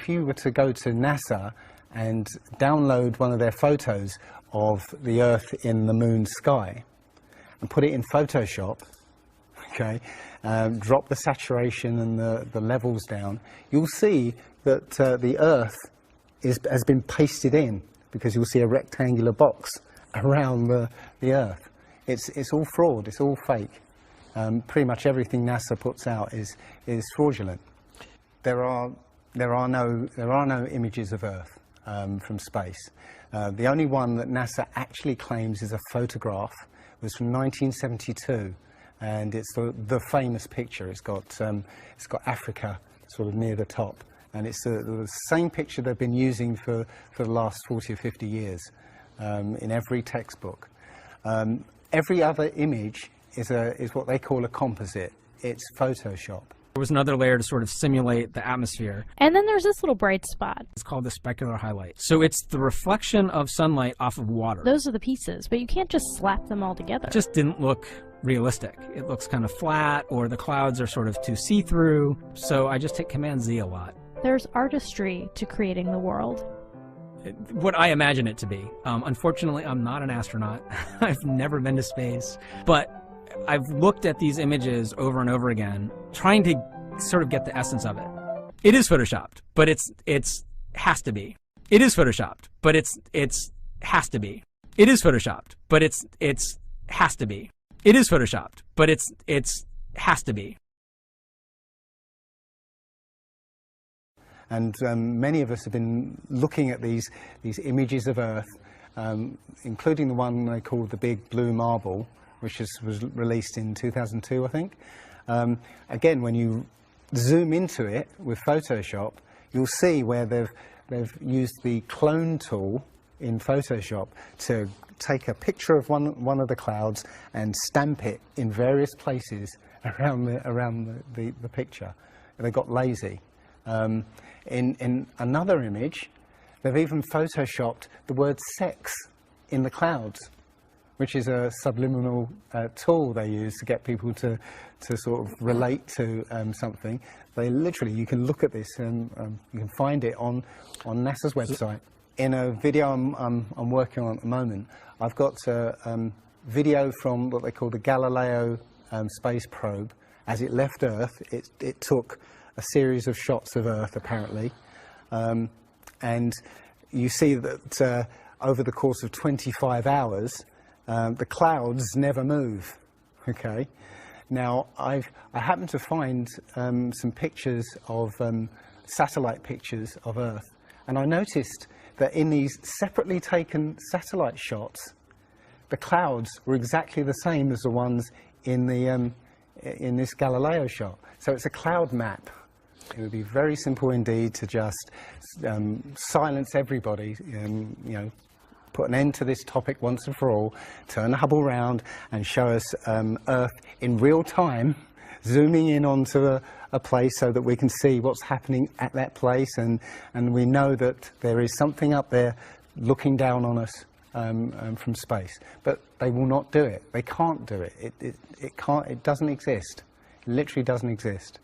if you were to go to NASA and download one of their photos of the Earth in the moon sky and put it in Photoshop, okay, drop the saturation and the levels down, you'll see that the Earth has been pasted in, because you'll see a rectangular box around the Earth. It's all fraud, it's all fake. Pretty much everything NASA puts out is fraudulent. There are no images of Earth from space. The only one that NASA actually claims is a photograph was from 1972, and it's the famous picture. It's got Africa sort of near the top, and it's the same picture they've been using for the last 40 or 50 years in every textbook. Every other image is what they call a composite. It's Photoshop. There was another layer to sort of simulate the atmosphere. And then there's this little bright spot. It's called the specular highlight. So it's the reflection of sunlight off of water. Those are the pieces, but you can't just slap them all together. It just didn't look realistic. It looks kind of flat, or the clouds are sort of too see-through. So I just hit Command-Z a lot. There's artistry to creating the world. What I imagine it to be. Unfortunately, I'm not an astronaut. I've never been to space. But I've looked at these images over and over again, trying to sort of get the essence of it. It is photoshopped, but it's has to be. It is photoshopped, but it's has to be. It is photoshopped, but it's has to be. It is photoshopped, but it's has to be. And many of us have been looking at these images of Earth, including the one they call the Big Blue Marble, which was released in 2002, I think. Again, when you zoom into it with Photoshop, you'll see where they've used the clone tool in Photoshop to take a picture of one of the clouds and stamp it in various places around the picture. They got lazy. In another image, they've even photoshopped the word sex in the clouds, which is a subliminal tool they use to get people to sort of relate to something. They literally, you can look at this and you can find it on NASA's website. In a video I'm working on at the moment, I've got a video from what they call the Galileo space probe. As it left Earth, it took a series of shots of Earth, apparently, and you see that over the course of 25 hours, the clouds never move. Okay, now I happened to find some pictures of satellite pictures of Earth, and I noticed that in these separately taken satellite shots, the clouds were exactly the same as the ones in this Galileo shot. So it's a cloud map. It would be very simple indeed to just silence everybody, you know, put an end to this topic once and for all, turn the Hubble round and show us Earth in real time, zooming in onto a place so that we can see what's happening at that place, and we know that there is something up there looking down on us from space. But they will not do it. They can't do it. It doesn't exist. It literally doesn't exist.